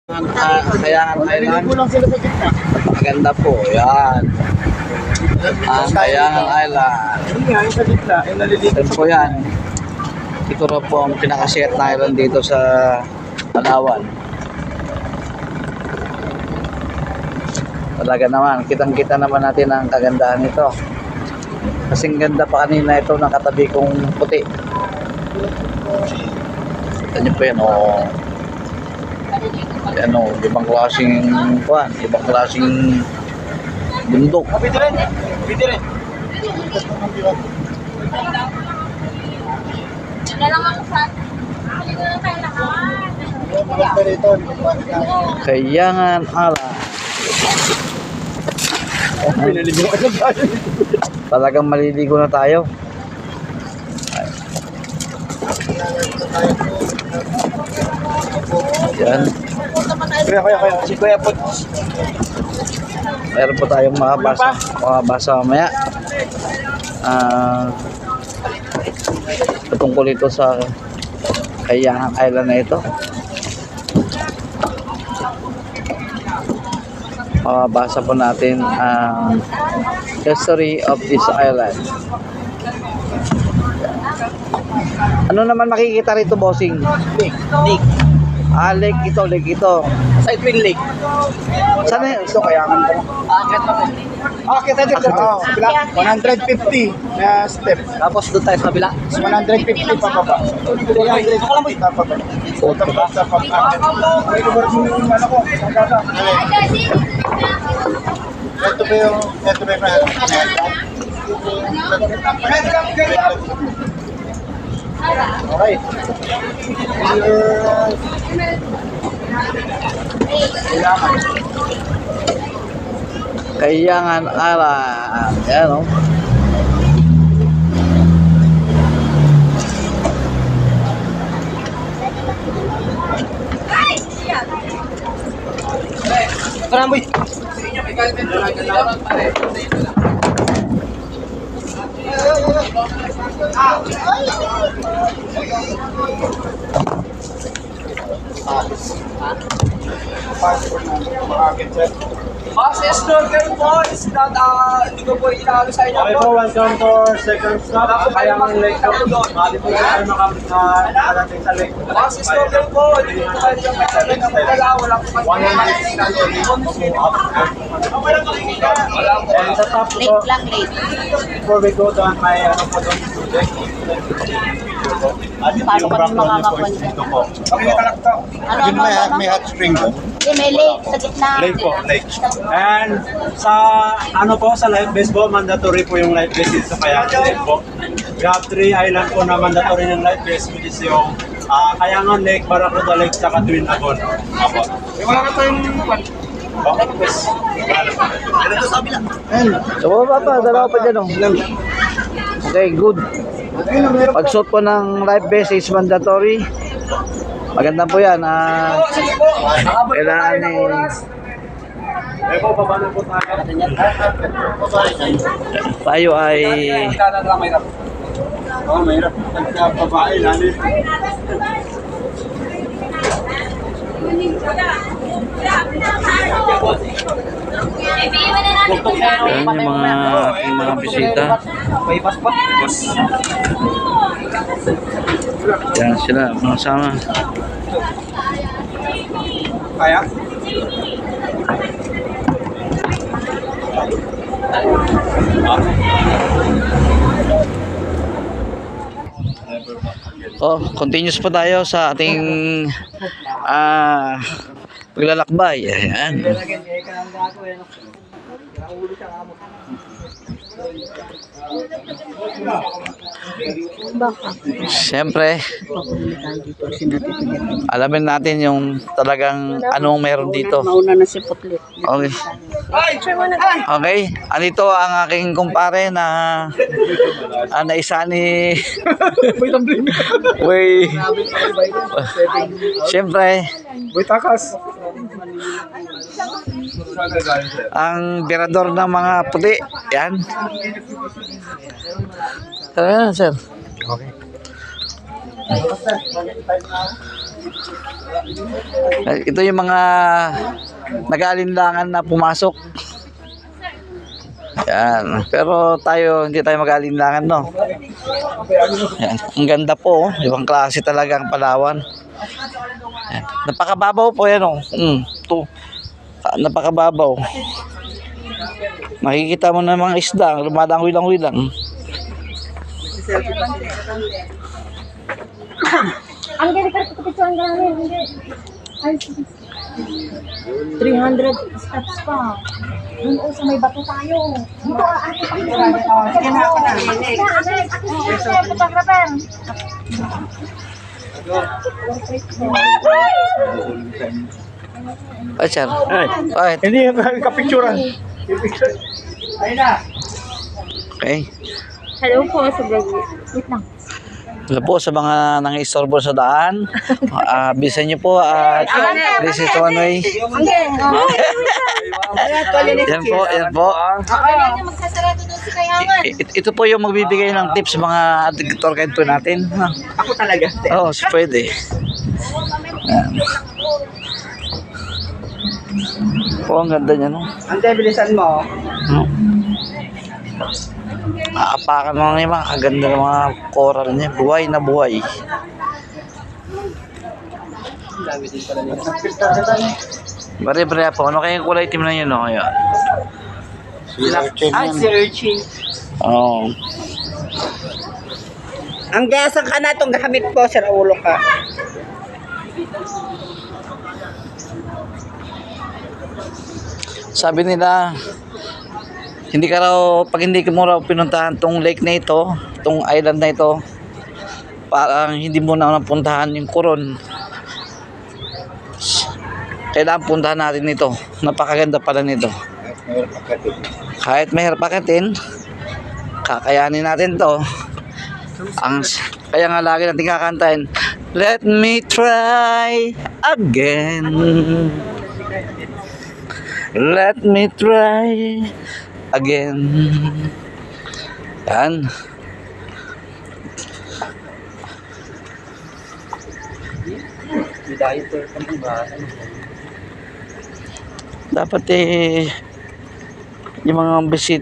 Kayangan Island. Kulang sila sa gitna. Maganda po, yan. Ang Kayangan Island. Yun nga, yung sa gitna, yung naliligo. Yan po yan. Ito na po ang pinakasikat na island dito sa Palawan. Talaga naman, kitang-kita naman natin ang kagandahan nito. Kasing ganda pa kanina ito ng katabi kong puti. Yan po yan, oh. Yan o, ibang klaseng kuwan, ibang klaseng bundok. Pwede rin. Pwede rin. Na lang ako sa hindi ko lang kailangan. Kayangan ala. Pinaliligo ka na tayo. Talagang maliligo na tayo. Yan. Kaya. Si Kuya po. Meron po tayong makabasa mamaya. Tungkol ito sa Kayangan Island na ito. Makabasa po natin ang history of this island. Ano naman makikita rito, bossing? Lake. Lake ito. Sa Twin Lake. Saan na yun? Ito, Kayangan pa. Akit na po. Okay, tayo dito. 150 na step. Tapos doon tayo sa kabila. 150 pa baba. Ako lang boy. Tapos sa pag-akit. May lugar yung ano ko. Ito ba yung okay. Kayangan Island. Yan o. Parang boy. Boss, snorkel po. It's not, hindi ko po inaalo sa inyo Okay po. po, welcome to our second stop. Kayangan Lake po. Mali po tayo makarating sa lake. Boss, snorkel po. Hindi po kayo yung may sabi na magdala. Wala po kayo. And sa top po, Late lang, late. before we go down, may ano po doon project. Paano kami makakakuha dito po. May hot spring doon? May lake sa gitna. Lake po, lake. And sa ano po, sa life base po, mandatory po yung life base dito sa Kayangan Lake po. We have 3 island po na mandatory ng life base, which is yung Kayangan Lake, Barracuda Lake, saka Twin Lagoon. Apo. Wala ka tayong Okay, pues. So baba pa, dalawa pa dyan o. Okay, good. Pagsuot po ng life vest is mandatory. Maganda po yan. Kailangan ni Eh po, baba na po tayo. tayo ay Oh, mahirap. Pagka-babae, lalo. yan yung mga bisita. May passport. Yan sila, mga sama. Kaya? Oh, continuous pa tayo sa ating paglalakbay. Ayan. Siyempre, alamin natin yung talagang anong meron dito. Mauna na si Putlit. Okay. Okay, andito ang aking kumpare na naisa ni Uy. Siyempre, Boy, takas. ang birador ng mga puti. Yan. Tara na, sir. Okay. Ito yung mga nag-aalinlangan na pumasok. Yan. Pero tayo, hindi tayo mag-aalinlangan, no? Yan. Ang ganda po, oh. Ibang klase talaga ang Palawan. Yan. Napakababaw po yan, oh. Napakababaw. Makikita mo na mga isda, lumadang-wilang-wilang. Ang galing ka ito picture ang namin. Hindi. Ay, 300 steps pa. Doon sa may bato tayo. Dito ate pakita. Sige na ako na. Photographer. Ay, sir. Ay. Hindi yung kapicturan. Ayun na. Okay. Hello po sa vlog. Wait lang. Hello po sa mga nangistorbo sa daan. Bisan niyo po at this is one way. Yan po, yan po. Magsasarado doon si Kayangan. Ito po yung magbibigay ng tips sa mga tour guide po natin. Ako talaga. Oo, pwede. Yan. Po, ang ganda niya, no? Ang bilisan mo. No? Aapakan mo nga yung mga kaganda ng mga coral niya. Buhay na buhay. Bari-bari po. Ano kayong kulay team na yun, no? Ayan. Ay, si Urchin. Oo. Ang gasang ka na itong gamit po, sir, ulo ka. Sabi nila, hindi ka raw, pag hindi mo raw pinuntahan tong lake na ito, tong island na ito, parang hindi mo na napuntahan yung Coron. Kailangan puntahan natin ito. Napakaganda pala nito. Kahit mahirap akitin, kakayanin natin to. Kaya nga lagi natin kakantahin, let me try again. Let me try again. Yan. Dapat yung mga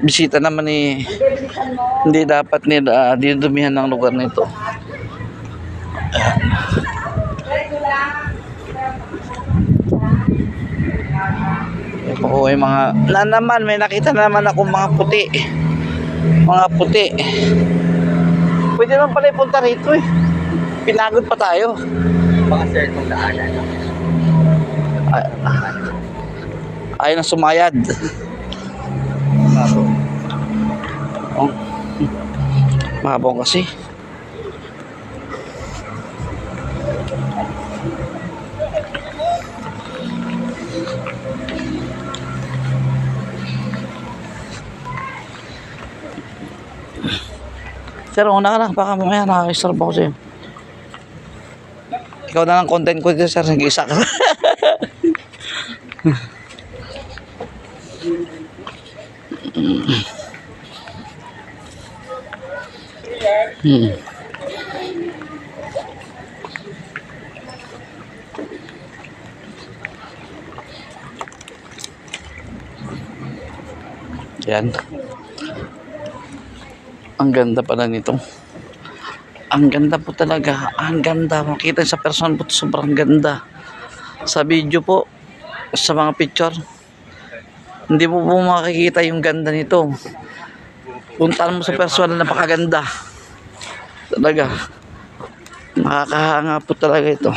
bisita naman hindi dapat nila dinudumihan ng lugar nito. Yung mga naman may nakita naman ako mga puti. Mga puti. Pwede naman pala ipunta rito eh. Pinagod pa tayo. Baka sir, itong daanan. Ayaw na sumayad. Oh. Mahabong kasi. Sir, una ka lang. Baka mamaya nakakistorb ako sa'yo. Ikaw na lang content ko dito, sir. Nag-isa ka. Yan. Ang ganda pala nito. Ang ganda po talaga. Ang ganda. Makita sa person po sobrang ganda. Sa video po, sa mga picture, hindi mo po makikita yung ganda nito. Puntahan mo sa personal, napakaganda. Talaga. Nakakahanga po talaga ito.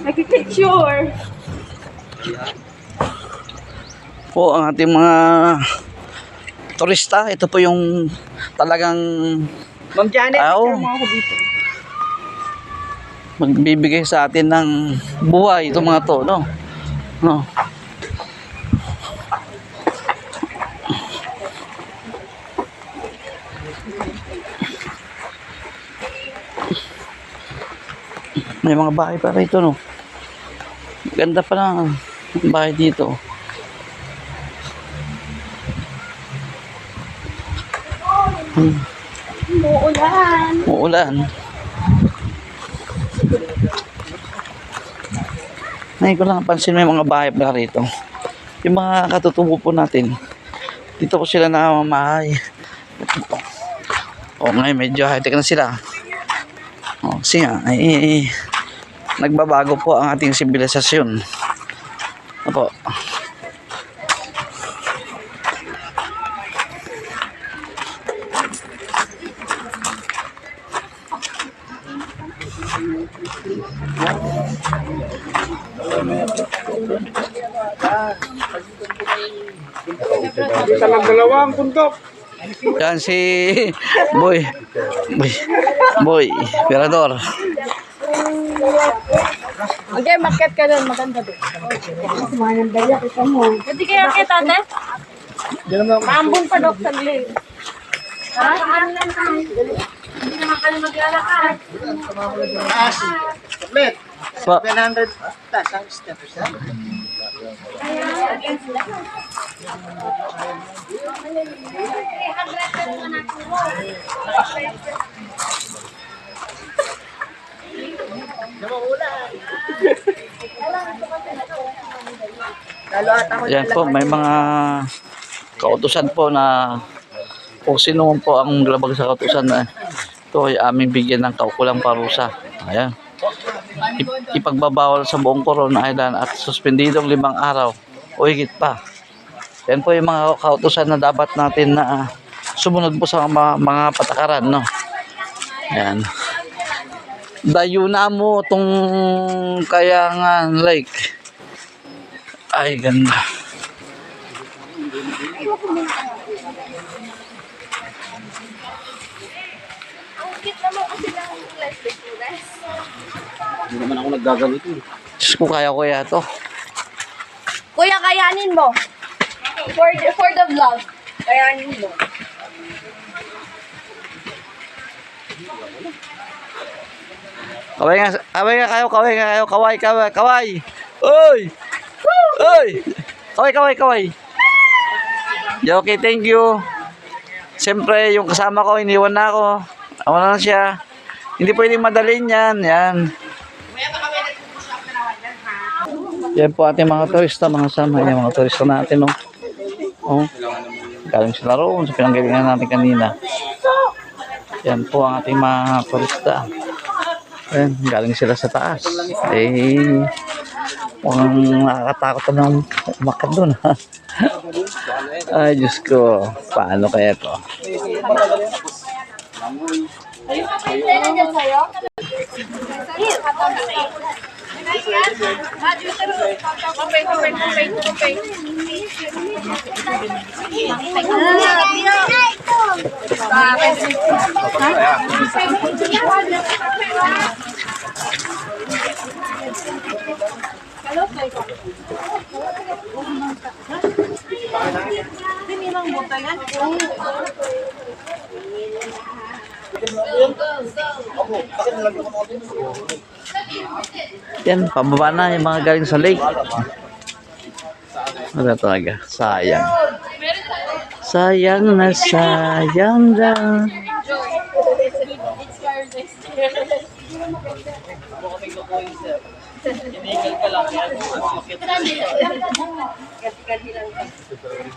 Nagpipicture. Po ang ating mga turista, ito po yung talagang Ma'am Janet, Oo. picture mo ako dito. magbibigay sa atin ng buhay itong mga to, no? No. May mga bahay pa rito, no? Ganda pa lang ang bahay dito. Muulan. Uulan. Ngayon ko lang napansin may mga bahay pa rito. Yung mga katutubo po natin. Dito ko sila namamahay. O ngayon medyo high-tech na sila. O kasi nga, nagbabago po ang ating sibilisasyon. Opo. Isa lang dalawang puntok. Yan si Boy, Pirador. Okay, market ka doon. Maganda doon. Manandaya kita mo. Hindi kaya kita, ate? Maambon pa, Dok, saglit. Ha? Hindi naman kayo maglalakad. Pa, 100 tas ang step. yan po, may mga kautusan po na kung sino man po ang labag sa kautusan na ito ay aming bigyan ng kaukulang parusa. Ayan. Ipagbabawal sa buong Coron Island at suspendidong 5 araw o higit pa. Yan po yung mga kautusan na dapat natin na sumunod po sa mga patakaran, no? Yan. Dayo na mo itong Kayangan Lake. Ay, ganda. Ang cute naman kasi ng life business. Hindi naman ako naggaganito. Diyos ko, kaya to. Kuya, kayanin mo. For the vlog. Kayanin mo. Kaway nga kayo, kaway. Oy! Oy! Kaway. Okay, thank you. Siyempre, yung kasama ko, iniwan na ako. Awan na siya. Hindi pwedeng madalhin yan. Yan. Yan po ating mga turista, mga sama. Yan, mga turista natin, no? Oh. Galing sila roon sa pinanggalingan natin kanina. Yan po ang ating mga turista. Yan, galing sila sa taas. Mukhang nakakatakot na umakyat doon, ha? Ay, Diyos ko. Paano kaya ito? Kailan dyan sa'yo? Yan, pababa na yung mga galing sa lake. Wala talaga, sayang. Sayang na sayang lang.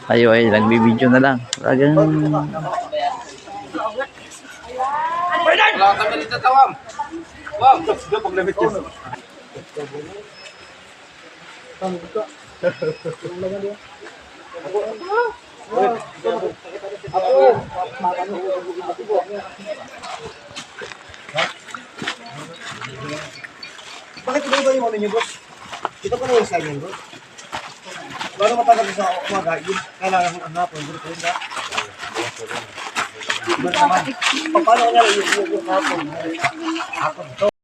Ayo ay, nagbibideo na lang. Talagang Wala kami dito tawam. Wow. Bakit iba yung ano niyo, boss? Ito pa na yung sign niyo, boss. Bago matagal sa umaga, yun, kailangan ang hapon, bro, po yun ba? Paano ko na yung hapon? Hapon to.